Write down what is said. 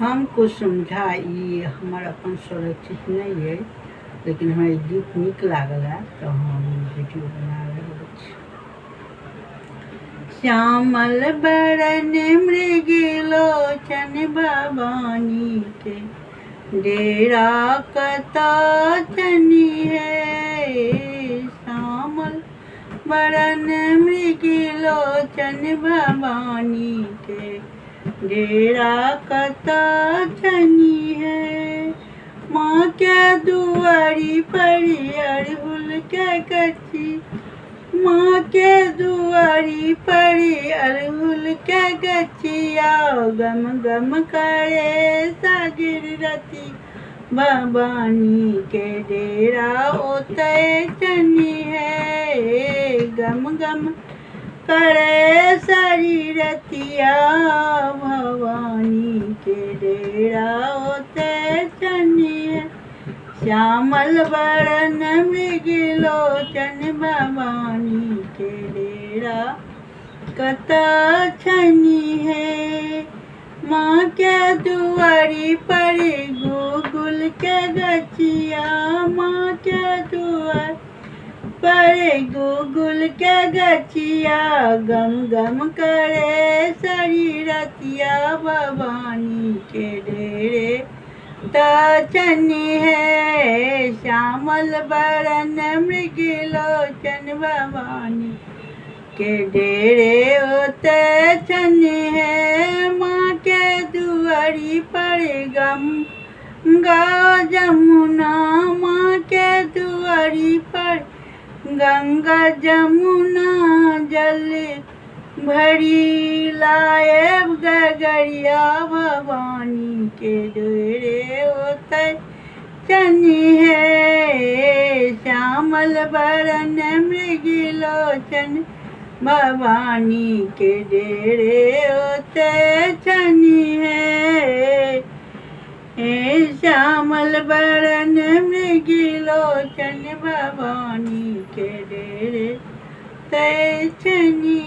हमको समझाई हमार अपन सुरक्षित नहीं है, लेकिन हमारे गीत निक लागला तो हम वीडियो बना रहे छी। श्यामल बरन मृगलोचन भवानी के डेरा कता चनी है। श्यामल बरन मृगलोचन भवानी के डेरा कता चनी है। माँ के दुआरी पर अड़हुल के गछी, माँ के दुआरी पर अड़हुल के गछिया गम गम करे सागिर रति भवानी के डेरा ओते चनी है। गम गम करे सारी रतिया भवानी के डेरा ओते चनी है। श्यामल बरन मृगलोचन भवानी के डेरा कता छनी है। माँ के दुआरी पर गुगुल के गछिया, माँ के दुआर पर गुगुल के गछिया गम गम करे सारी रतिया भवानी के डेरे चनी है। श्यामल बरन मृगलोचन भवानी के डेरे ओते चनी है। माँ के दुआरी पर गंगा जमुना, माँ के दुआरी पर गंगा जमुना जल भरी लाए गगरिया भवानी के डेरे ओते चनी है। श्यामल बरन मृगलोचन भवानी के डेरे ओते चनी है। श्यामल बरन मृगलोचन भवानी के डेरे ते चनी।